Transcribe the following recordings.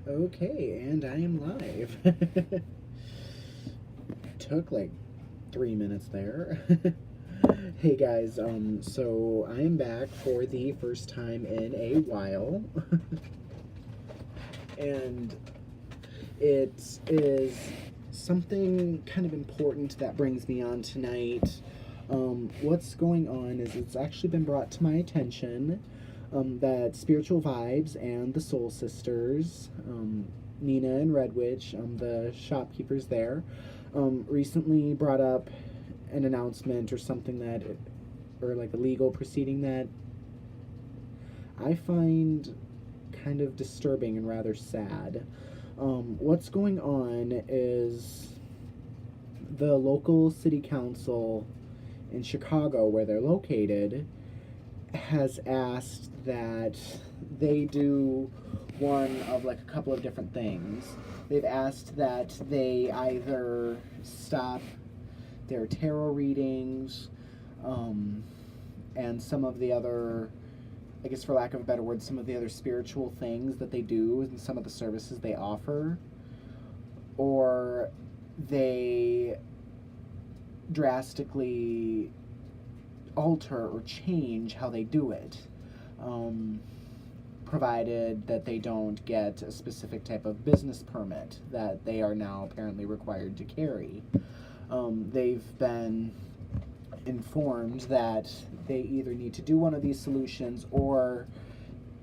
Okay, and I am live. Took like 3 minutes there. Hey guys, so I am back for the first time in a while. And it is something kind of important that brings me on tonight. What's going on is it's actually been brought to my attention that Spiritual Vibes and the Soul Sisters, Nina and Red Witch, the shopkeepers there, recently brought up an announcement or something that, or like a legal proceeding that I find kind of disturbing and rather sad. What's going on is the local city council in Chicago, where they're located, has asked that they do one of like a couple of different things. They've asked that they either stop their tarot readings and some of the other, I guess for lack of a better word, some of the other spiritual things that they do and some of the services they offer, or they drastically alter or change how they do it, provided that they don't get a specific type of business permit that they are now apparently required to carry. They've been informed that they either need to do one of these solutions or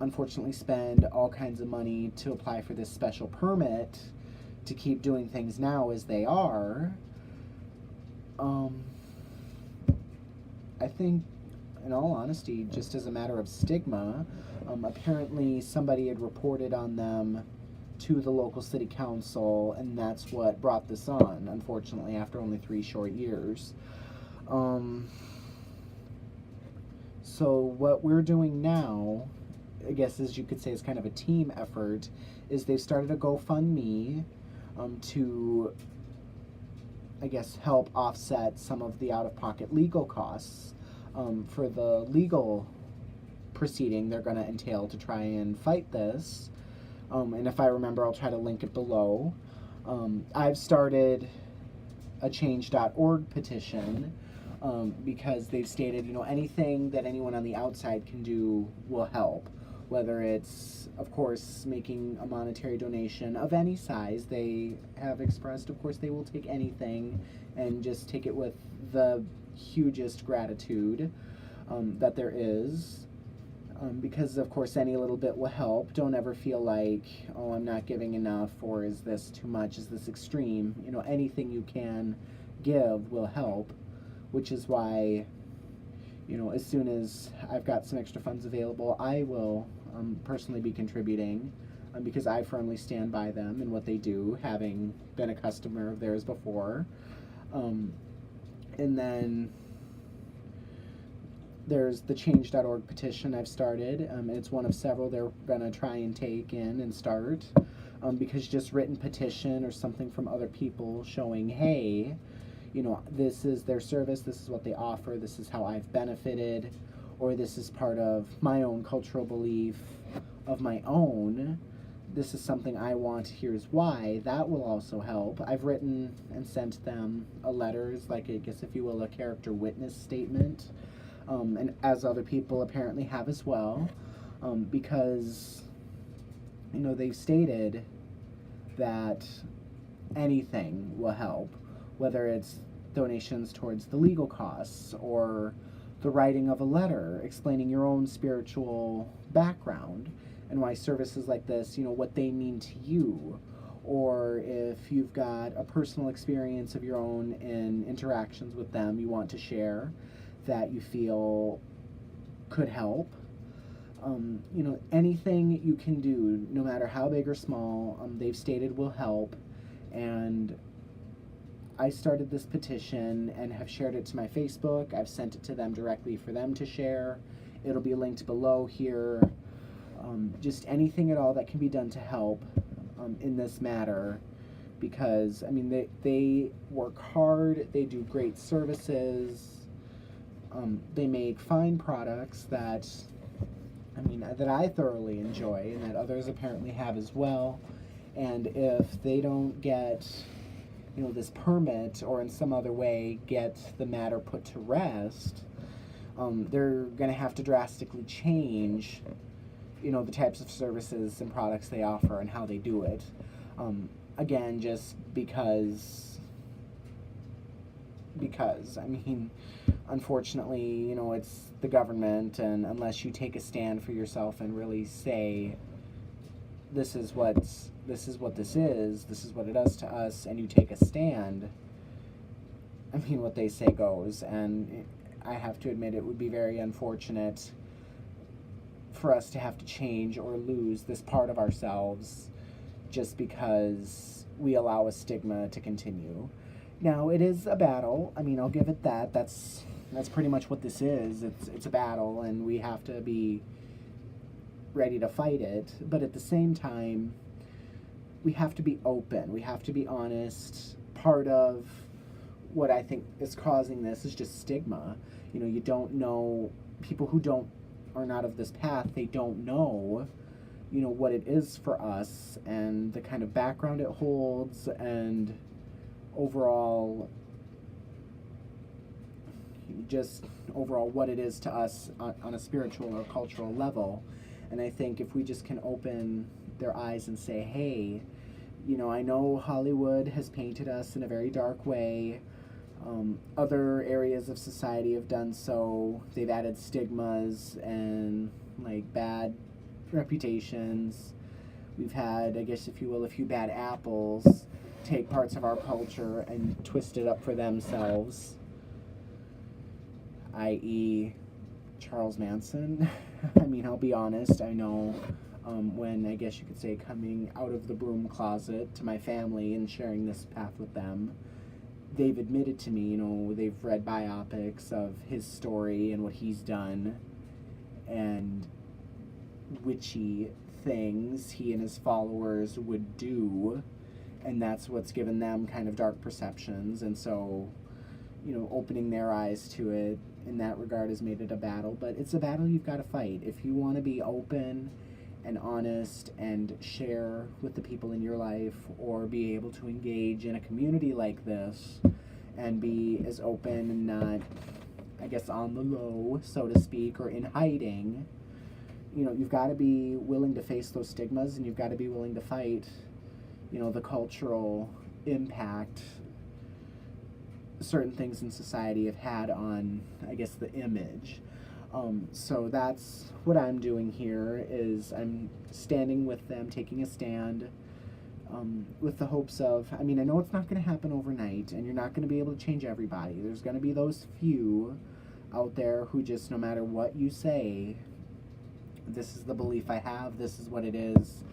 unfortunately spend all kinds of money to apply for this special permit to keep doing things now as they are. I think, in all honesty, just as a matter of stigma, apparently somebody had reported on them to the local city council, and that's what brought this on, unfortunately, after only 3 short years. So what we're doing now, I guess as you could say is kind of a team effort, is they've started a GoFundMe to, I guess, help offset some of the out-of-pocket legal costs for the legal proceeding they're going to entail to try and fight this. And if I remember, I'll try to link it below. I've started a change.org petition because they've stated, anything that anyone on the outside can do will help. Whether it's, of course, making a monetary donation of any size. They have expressed, of course, they will take anything and just take it with the hugest gratitude that there is. Because, of course, any little bit will help. Don't ever feel like, oh, I'm not giving enough, or is this too much, is this extreme? Anything you can give will help, which is why, as soon as I've got some extra funds available, I will personally be contributing because I firmly stand by them and what they do, having been a customer of theirs before. And then there's the change.org petition I've started. It's one of several they're going to try and take in and start because just written petition or something from other people showing, hey, this is their service, this is what they offer, this is how I've benefited, or this is part of my own cultural belief of my own, this is something I want, here's why, that will also help. I've written and sent them a letter, like I guess if you will, a character witness statement, and as other people apparently have as well, because, they've stated that anything will help, whether it's donations towards the legal costs or the writing of a letter explaining your own spiritual background and why services like this, what they mean to you, or if you've got a personal experience of your own in interactions with them you want to share that you feel could help. Anything you can do, no matter how big or small, they've stated will help. And I started this petition and have shared it to my Facebook. I've sent it to them directly for them to share. It'll be linked below here. Just anything at all that can be done to help in this matter, because they work hard, they do great services, they make fine products that I thoroughly enjoy and that others apparently have as well. And if they don't get, this permit or in some other way get the matter put to rest, they're going to have to drastically change, the types of services and products they offer and how they do it. Again, just because, I mean, unfortunately, it's the government, and unless you take a stand for yourself and really say, this is what this is, this is what it does to us, and you take a stand, I mean, what they say goes. And I have to admit, it would be very unfortunate for us to have to change or lose this part of ourselves just because we allow a stigma to continue. Now, it is a battle. I mean, I'll give it that. That's pretty much what this is. It's a battle, and we have to be ready to fight it. But at the same time, we have to be open. We have to be honest. Part of what I think is causing this is just stigma. You don't know, people who are not of this path, they don't know, what it is for us and the kind of background it holds and overall what it is to us on a spiritual or cultural level. And I think if we just can open their eyes and say, hey, I know Hollywood has painted us in a very dark way. Other areas of society have done so. They've added stigmas and bad reputations. We've had, I guess if you will, a few bad apples take parts of our culture and twist it up for themselves, i.e. Charles Manson. I mean, I'll be honest, I know when, I guess you could say, coming out of the broom closet to my family and sharing this path with them, they've admitted to me, they've read biopics of his story and what he's done and witchy things he and his followers would do, and that's what's given them kind of dark perceptions. And so, opening their eyes to it in that regard has made it a battle, but it's a battle you've got to fight. If you want to be open and honest and share with the people in your life, or be able to engage in a community like this and be as open and not, I guess, on the low, so to speak, or in hiding, you've got to be willing to face those stigmas, and you've got to be willing to fight, the cultural impact certain things in society have had on, I guess, the image. So that's what I'm doing here, is I'm standing with them, taking a stand, with the hopes of, I mean, I know it's not going to happen overnight, and you're not going to be able to change everybody. There's going to be those few out there who just, no matter what you say, this is the belief I have, this is what it is,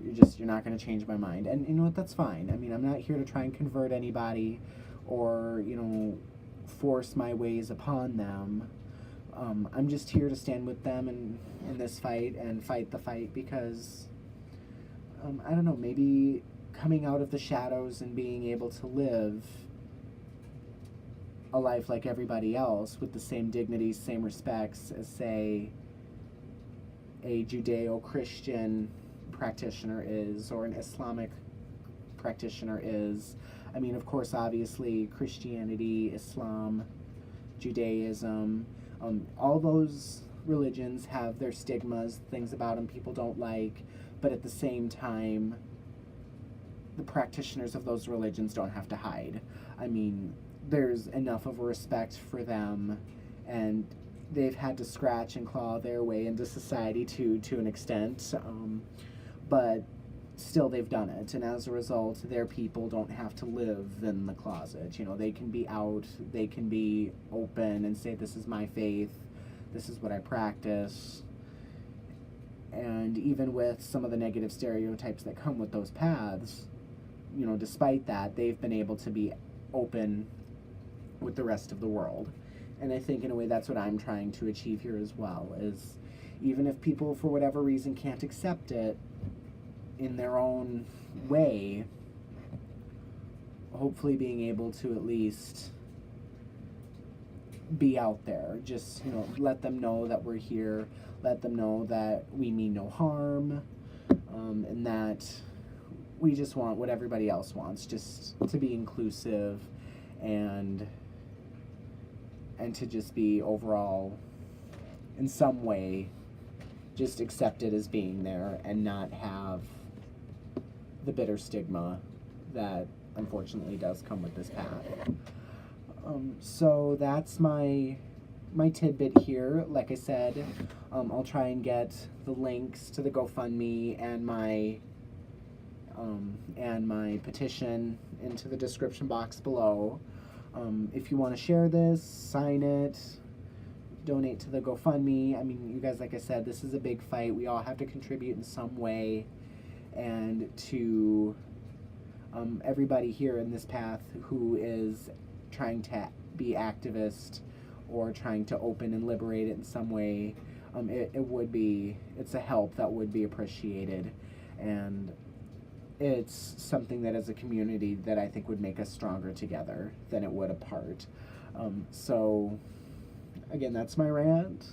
you're not going to change my mind. And you know what, that's fine. I mean, I'm not here to try and convert anybody or, force my ways upon them. I'm just here to stand with them in this fight and fight the fight because, I don't know, maybe coming out of the shadows and being able to live a life like everybody else with the same dignity, same respects as, say, a Judeo-Christian practitioner is, or an Islamic practitioner is. I mean, of course, obviously, Christianity, Islam, Judaism, all those religions have their stigmas, things about them people don't like, but at the same time, the practitioners of those religions don't have to hide. I mean, there's enough of a respect for them, and they've had to scratch and claw their way into society to an extent, but still they've done it, and as a result, their people don't have to live in the closet. They can be out, they can be open and say, this is my faith, this is what I practice. And even with some of the negative stereotypes that come with those paths, despite that, they've been able to be open with the rest of the world. And I think in a way that's what I'm trying to achieve here as well, is even if people for whatever reason can't accept it in their own way, hopefully being able to at least be out there, just, let them know that we're here, let them know that we mean no harm, and that we just want what everybody else wants, just to be inclusive and to just be overall in some way just accepted as being there and not have the bitter stigma that unfortunately does come with this path. So that's my tidbit here. Like I said, I'll try and get the links to the GoFundMe and my petition into the description box below. If you want to share this, sign it, donate to the GoFundMe. I mean, you guys, like I said, this is a big fight. We all have to contribute in some way, and to everybody here in this path who is trying to be activist or trying to open and liberate it in some way, it's a help that would be appreciated, and it's something that as a community that I think would make us stronger together than it would apart. So again, that's my rant.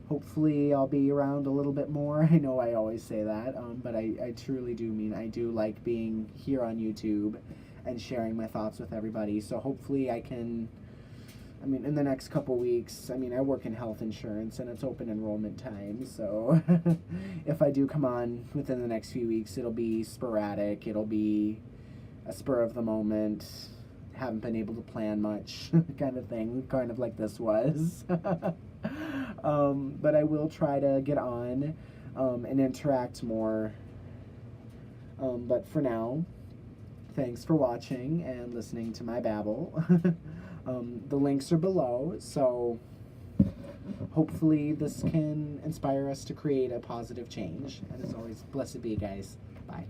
Hopefully I'll be around a little bit more. I know I always say that, but I truly do mean I do like being here on YouTube and sharing my thoughts with everybody. So hopefully I can, I mean, in the next couple weeks, I mean, I work in health insurance and it's open enrollment time, so if I do come on within the next few weeks, it'll be sporadic, it'll be a spur of the moment, haven't been able to plan much kind of thing, kind of like this was. But I will try to get on and interact more. But for now, thanks for watching and listening to my babble. The links are below, so hopefully this can inspire us to create a positive change. And as always, blessed be, guys. Bye.